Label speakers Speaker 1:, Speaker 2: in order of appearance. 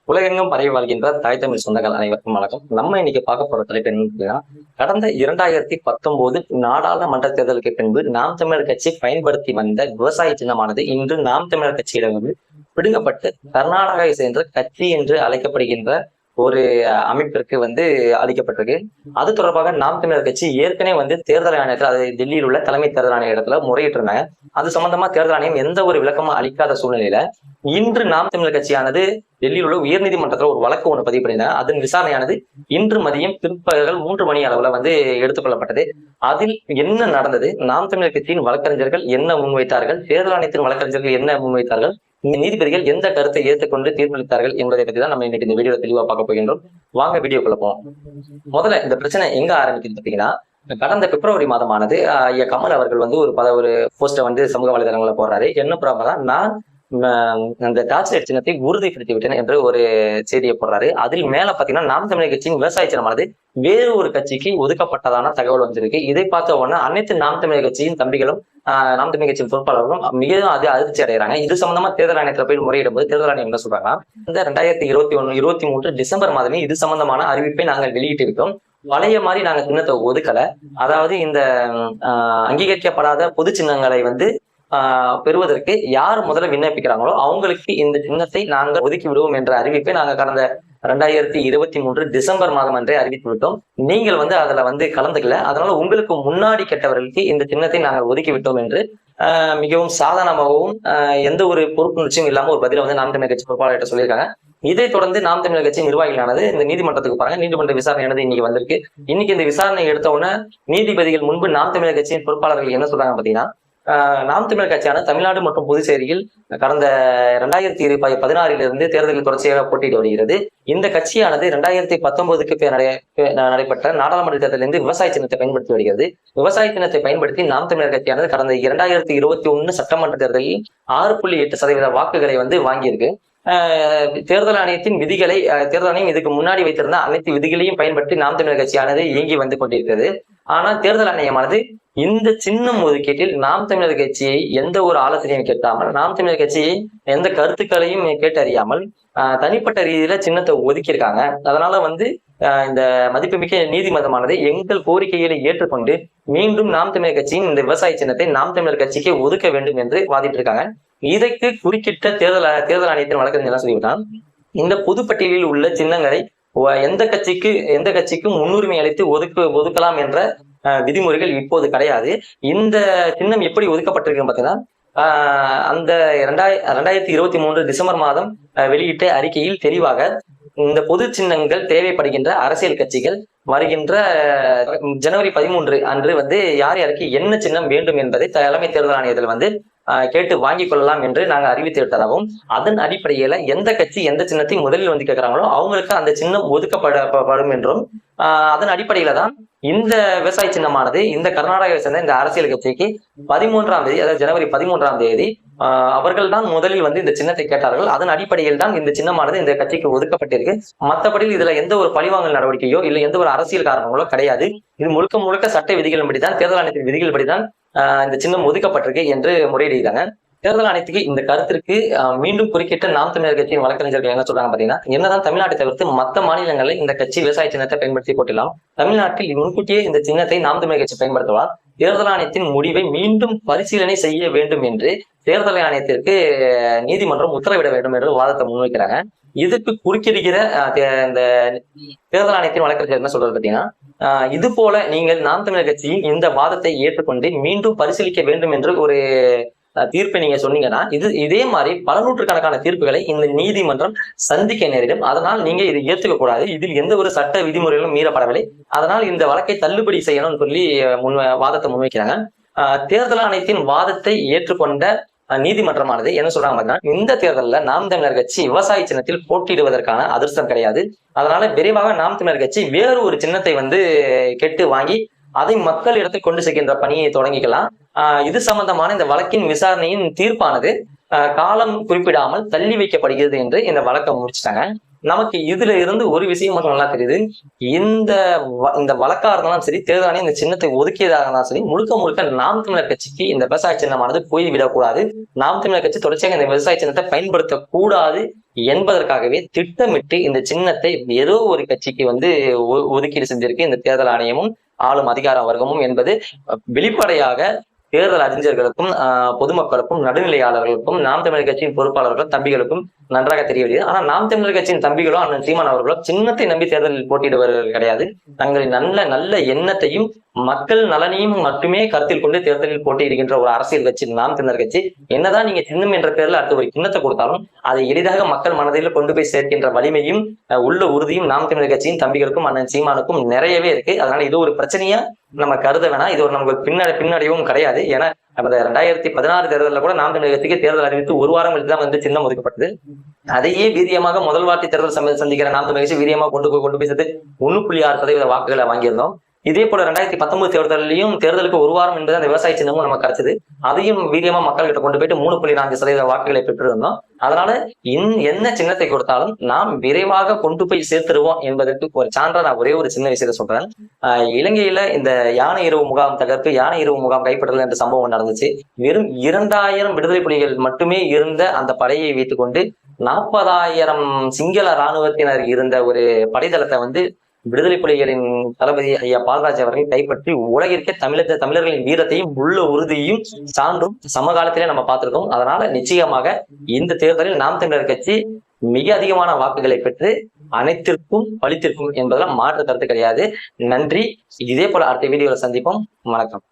Speaker 1: உலகெங்கும் பரவி வாழ்கின்ற தாய் தமிழ் சொந்தங்கள் அனைவருக்கும் வணக்கம். நம்ம இன்னைக்கு பார்க்க போற தலைப்பு என்னன்னா, கடந்த 2019 நாடாளுமன்ற தேர்தலுக்கு பின்பு நாம் தமிழர் கட்சி பயன்படுத்தி வந்த விவசாய சின்னமானது இன்று நாம் தமிழர் கட்சியிடம் பிடுங்கப்பட்டு கர்நாடகாவை சேர்ந்த கட்சி என்று அழைக்கப்படுகின்ற ஒரு அமைப்பிற்கு அளிக்கப்பட்டிருக்கு. அது தொடர்பாக நாம் தமிழர் கட்சி ஏற்கனவே தேர்தல் ஆணையத்தில், அது டெல்லியில் உள்ள தலைமை தேர்தல் ஆணையத்துல முறையிட்டு இருந்தாங்க. அது சம்பந்தமா தேர்தல் ஆணையம் எந்த ஒரு விளக்கமும் அளிக்காத சூழ்நிலையில இன்று நாம் தமிழர் கட்சியானது டெல்லியில் உள்ள உயர்நீதிமன்றத்துல ஒரு வழக்கு ஒன்று பதிவு பண்ணியிருந்தாங்க. அதன் விசாரணையானது இன்று மதியம் பிற்பகல் 3 மணி அளவுல எடுத்துக்கொள்ளப்பட்டது. அதில் என்ன நடந்தது, நாம் தமிழர் கட்சியின் வழக்கறிஞர்கள் என்ன முன்வைத்தார்கள், தேர்தல் ஆணையத்தின் வழக்கறிஞர்கள் என்ன முன்வைத்தார்கள், இந்த நீதிபதிகள் எந்த கருத்தை ஏற்றுக்கொண்டு தீர்ப்பளித்தார்கள் என்பதை பற்றி தான் நம்ம இன்னைக்கு இந்த வீடியோ தெளிவா பார்க்க போகின்றோம். வாங்க வீடியோக்குள்ள போவோம். முதல்ல இந்த பிரச்சனை எங்க ஆரம்பிக்குது பாத்தீங்கன்னா, கடந்த பிப்ரவரி மாதமானது ஐயா கமல் அவர்கள் ஒரு போஸ்ட சமூக வலைதளங்களை போடுறாரு. என்ன ப்ராப்ளம், நான் அந்த டார்ச்லைட் சின்னத்தை உறுதிப்படுத்தி விட்டேன் என்று ஒரு செய்தியை போடுறாரு. அதில் மேல பாத்தீங்கன்னா, நாம் தமிழர் கட்சியின் விவசாய சின்னமானது வேறு ஒரு கட்சிக்கு ஒதுக்கப்பட்டதான தகவல் வந்திருக்கு. இதை பார்த்த உடனே அனைத்து நாம் தமிழர் கட்சியின் தம்பிகளும் நாம் தமிழ் கட்சியின் பொறுப்பாளர்களும் மிகவும் அதிர்ச்சி அடைகிறாங்க. இது சம்பந்தமா தேர்தல் ஆணையத்துல போய் முறையிடும் போது தேர்தல் ஆணையம் என்ன சொல்றாங்கன்னா, இந்த 2023 டிசம்பர் மாதமே இது சம்பந்தமான அறிவிப்பை நாங்கள் வெளியிட்டு இருக்கோம். பழைய மாதிரி நாங்க சின்னத்தை ஒதுக்கல. அதாவது இந்த அங்கீகரிக்கப்படாத பொது சின்னங்களை பெறுவதற்கு யார் முதல்ல விண்ணப்பிக்கிறாங்களோ அவங்களுக்கு இந்த சின்னத்தை நாங்கள் ஒதுக்கி விடுவோம் என்ற அறிவிப்பை நாங்க கடந்த 2023 டிசம்பர் மாதம் அன்றே அறிவித்து விட்டோம். நீங்கள் அதுல கலந்துக்கல, அதனால உங்களுக்கு முன்னாடி கெட்டவர்களுக்கு இந்த சின்னத்தை நாங்கள் ஒதுக்கி விட்டோம் என்று மிகவும் சாதாரணமாகவும் எந்த ஒரு பொறுப்புணர்ச்சியும் இல்லாம ஒரு பதில நாம் தமிழர் கட்சி பொறுப்பாளர்கிட்ட சொல்லியிருக்காங்க. இதை தொடர்ந்து நாம் தமிழர் கட்சி நிர்வாகிகளானது இந்த நீதிமன்றத்துக்கு பாருங்க, நீதிமன்ற விசாரணையானது இன்னைக்கு வந்திருக்கு. இன்னைக்கு இந்த விசாரணை எடுத்த உடனே நீதிபதிகள் முன்பு நாம் தமிழர் கட்சியின் பொறுப்பாளர்கள் என்ன சொல்றாங்க பாத்தீங்கன்னா, நாம் தமிழர் கட்சியான தமிழ்நாடு மற்றும் புதுச்சேரியில் கடந்த 2016 தேர்தலில் தொடர்ச்சியாக போட்டியிட்டு வருகிறது. இந்த கட்சியானது 2019 நடைபெற்ற நாடாளுமன்ற தேர்தலில் விவசாய சின்னத்தை பயன்படுத்தி வருகிறது. விவசாய சின்னத்தை பயன்படுத்தி நாம் தமிழர் கட்சியானது கடந்த 2021 சட்டமன்ற தேர்தலில் 6.8% வாக்குகளை வாங்கியிருக்கு. தேர்தல் ஆணையத்தின் விதிகளை, தேர்தல் ஆணையம் இதுக்கு முன்னாடி வைத்திருந்த அனைத்து விதிகளையும் பயன்படுத்தி நாம் தமிழர் கட்சியானது இயங்கி கொண்டிருக்கிறது. ஆனால் தேர்தல் ஆணையமானது இந்த சின்னம் ஒதுக்கீட்டில் நாம் தமிழர் கட்சியை எந்த ஒரு ஆலோசனையும் கேட்காமல், நாம் தமிழர் கட்சியை எந்த கருத்துக்களையும் கேட்டறியாமல் தனிப்பட்ட ரீதியில சின்னத்தை ஒதுக்கியிருக்காங்க. அதனால இந்த மதிப்புமிக்க நீதிமன்றமானது எங்கள் கோரிக்கைகளை ஏற்றுக்கொண்டு மீண்டும் நாம் தமிழர் கட்சியின் இந்த விவசாய சின்னத்தை நாம் தமிழர் கட்சிக்கு ஒதுக்க வேண்டும் என்று வாதிட்டு இருக்காங்க. இதற்கு குறுக்கிட்ட தேர்தல் ஆணையத்தின் வழக்கறிஞர் என்ன சொல்லிவிட்டால், இந்த பொதுப்பட்டியலில் உள்ள சின்னங்களை எந்த கட்சிக்கும் முன்னுரிமை அளித்து ஒதுக்கலாம் என்ற விதிமுறைகள் இப்போது கிடையாது. இந்த சின்னம் எப்படி ஒதுக்கப்பட்டிருக்கு பாத்தீங்கன்னா, அந்த 2023 டிசம்பர் மாதம் வெளியிட்ட அறிக்கையில் தெளிவாக இந்த பொது சின்னங்கள் தேவைப்படுகின்ற அரசியல் கட்சிகள் வருகின்ற ஜனவரி 13 அன்று யார் யாருக்கு என்ன சின்னம் வேண்டும் என்பதை தலைமை தேர்தல் ஆணையத்தில் கேட்டு வாங்கிக் கொள்ளலாம் என்று நாங்கள் அறிவித்து விட்டதாகவும், அதன் அடிப்படையில எந்த கட்சி எந்த சின்னத்தை முதலில் கேட்கிறாங்களோ அவங்களுக்கு அந்த சின்னம் ஒதுக்கப்படும் என்றும், அதன் அடிப்படையில தான் இந்த விவசாய சின்னமானது இந்த கர்நாடகாவை சேர்ந்த இந்த அரசியல் கட்சிக்கு 13ஆம் தேதி, அதாவது ஜனவரி 13ஆம் தேதி அவர்கள் தான் முதலில் இந்த சின்னத்தை கேட்டார்கள். அதன் அடிப்படையில் தான் இந்த சின்னமானது இந்த கட்சிக்கு ஒதுக்கப்பட்டிருக்கு. மற்றபடி இதுல எந்த ஒரு பழிவாங்கல் நடவடிக்கையோ இல்லை எந்த ஒரு அரசியல் காரணங்களோ கிடையாது. இது முழுக்க சட்ட விதிகள் படிதான், தேர்தல் ஆணையத்தின் விதிகள் படிதான் இந்த சின்னம் ஒதுக்கப்பட்டிருக்கு என்று முறையிடுகிறாங்க. தேர்தல் ஆணையத்துக்கு இந்த கருத்திற்கு மீண்டும் குறுக்கிட்ட நாம் தமிழர் கட்சியின் வழக்கறிஞர்கள் என்ன சொல்றாங்க பாத்தீங்கன்னா, என்னதான் தமிழ்நாட்டை தவிர்த்து மற்ற மாநிலங்களில் இந்த கட்சி விவசாய சின்னத்தை பயன்படுத்தி போட்டிடலாம், தமிழ்நாட்டில் முன்கூட்டியே இந்த சின்னத்தை நாம் தமிழர் கட்சி பயன்படுத்தலாம், தேர்தல் ஆணையத்தின் முடிவை மீண்டும் பரிசீலனை செய்ய வேண்டும் என்று தேர்தல் ஆணையத்திற்கு நீதிமன்றம் உத்தரவிட வேண்டும் என்று வாதத்தை முன்வைக்கிறாங்க. இதுக்கு குறுக்கிடுகிற இந்த தேர்தல் ஆணையத்தின் வழக்கறிஞர் என்ன சொல்றது பாத்தீங்கன்னா, இது போல நீங்கள் நாம் தமிழர் கட்சியின் இந்த வாதத்தை ஏற்றுக்கொண்டு மீண்டும் பரிசீலிக்க வேண்டும் என்று ஒரு தீர்ப்பை நீங்க சொன்னீங்கன்னா, இதே மாதிரி பல நூற்றுக்கணக்கான தீர்ப்புகளை இந்த நீதிமன்றம் சந்திக்க நேரிடும். அதனால் நீங்க இதை ஏற்றுக்க கூடாது, இதில் எந்த ஒரு சட்ட விதிமுறைகளும் மீறப்படவில்லை, அதனால் இந்த வழக்கை தள்ளுபடி செய்யணும்னு சொல்லி வாதத்தை முன்வைக்கிறாங்க. தேர்தல் ஆணையத்தின் வாதத்தை ஏற்றுக்கொண்ட நீதிமன்றமானது என்ன சொல்றாங்க, இந்த தேர்தலில் நாம் தமிழர் கட்சி விவசாய சின்னத்தில் போட்டியிடுவதற்கான அதிர்ஷ்டம் கிடையாது, அதனால விரைவாக நாம் தமிழர் கட்சி வேறு ஒரு சின்னத்தை கேட்டு வாங்கி அதை மக்கள் இடத்தில் கொண்டு செல்கின்ற பணியை தொடங்கிக்கலாம். இது சம்பந்தமான இந்த வழக்கின் விசாரணையின் தீர்ப்பானது காலம் குறிப்பிடாமல் தள்ளி வைக்கப்படுகிறது என்று இந்த வழக்கை முடிச்சிட்டாங்க. நமக்கு இதுல இருந்து ஒரு விஷயம் மட்டும் நல்லா தெரியுது. இந்த இந்த வழக்கா இருந்தாலும் சரி, தேர்தல் ஆணையம் இந்த சின்னத்தை ஒதுக்கியதாக இருந்தாலும் சரி, முழுக்க முழுக்க நாம் தமிழர் கட்சிக்கு இந்த விவசாய சின்னமானது போய்விடக்கூடாது. நாம் தமிழர் கட்சி தொடர்ச்சியாக இந்த விவசாய சின்னத்தை பயன்படுத்தக்கூடாது என்பதற்காகவே திட்டமிட்டு இந்த சின்னத்தை ஏதோ ஒரு கட்சிக்கு ஒதுக்கீடு செஞ்சிருக்கு இந்த தேர்தல் ஆணையமும் ஆளும் அதிகார வர்க்கமும் என்பது வெளிப்படையாக தேர்தல் அறிஞர்களுக்கும் பொதுமக்களுக்கும் நடுநிலையாளர்களுக்கும் நாம் தமிழர் கட்சியின் பொறுப்பாளர்களும் தம்பிகளுக்கும் நன்றாக தெரிய வருகிறது. ஆனால் நாம் தமிழர் கட்சியின் தம்பிகளோ அண்ணன் சீமான் அவர்களோ சின்னத்தை நம்பி தேர்தலில் போட்டியிடுபவர்கள் கிடையாது. தங்களின் நல்ல எண்ணத்தையும் மக்கள் நலனையும் மட்டுமே கருத்தில் கொண்டு தேர்தலில் போட்டியிடுகின்ற ஒரு அரசியல் கட்சி நாம் தமிழர் கட்சி. என்னதான் நீங்க சின்னம் என்ற பேர்ல அடுத்த ஒரு சின்னத்தை கொடுத்தாலும் அதை எளிதாக மக்கள் மனதில் கொண்டு போய் சேர்க்கின்ற வலிமையும் உள்ள உறுதியும் நாம் தமிழர் கட்சியின் தம்பிகளுக்கும் அண்ணன் சீமானுக்கும் நிறையவே இருக்கு. அதனால இது ஒரு பிரச்சனையா நம்ம கருத வேணாம். இது ஒரு நமக்கு பின்னடைவும் கிடையாது. ஏன்னா நம்ம 2016 தேர்தலில் கூட நாம் தமிழர் கட்சிக்கு தேர்தல் அறிவித்து ஒரு வாரம் கழித்து தான் சின்னம் ஒதுக்கப்பட்டது. அதையே வீரியமாக முதல் வாட்டி தேர்தல் சந்திக்கிற நாம் தமிழர் கட்சி வீரியமாக கொண்டு போய் சேர்த்து 1.6% வாக்குகளை வாங்கியிருந்தோம். இதே போல 2019 தேர்தலையும் தேர்தலுக்கு ஒரு வாரம் என்பது அந்த விவசாய சின்னமும் நம்ம கிடைச்சது. அதையும் வீரியமா மக்கள்கிட்ட கொண்டு போயிட்டு 3.4% வாக்குகளை பெற்றிருந்தோம். அதனால என்ன சின்னத்தை கொடுத்தாலும் நாம் விரைவாக கொண்டு போய் சேர்த்துருவோம் என்பதற்கு ஒரு சான்றா நான் ஒரே ஒரு சின்ன விஷயத்த சொல்றேன். இலங்கையில இந்த யானை இரவு முகாம் தகர்ப்பு, யானை இரவு முகாம் கைப்பற்றுதல் என்ற சம்பவம் நடந்துச்சு. வெறும் 2000 விடுதலை புலிகள் மட்டுமே இருந்த அந்த படையை வைத்துக் கொண்டு 40,000 சிங்கள இராணுவத்தினர் இருந்த ஒரு படைதளத்தை விடுதலை புலிகளின் தளபதி ஐயா பால்ராஜ் அவர்கள் கைப்பற்றி உலகிற்கே தமிழர்களின் வீரத்தையும் உள்ள உறுதியையும் சான்றும் சமகாலத்திலே நம்ம பார்த்திருக்கோம். அதனால நிச்சயமாக இந்த தேர்தலில் நாம் தமிழர் கட்சி மிக அதிகமான வாக்குகளை பெற்று அனைத்திற்கும் பலித்திருக்கும் என்பதெல்லாம் மாற்று கருத்து கிடையாது. நன்றி. இதே போல அடுத்த வீடியோல சந்திப்போம். வணக்கம்.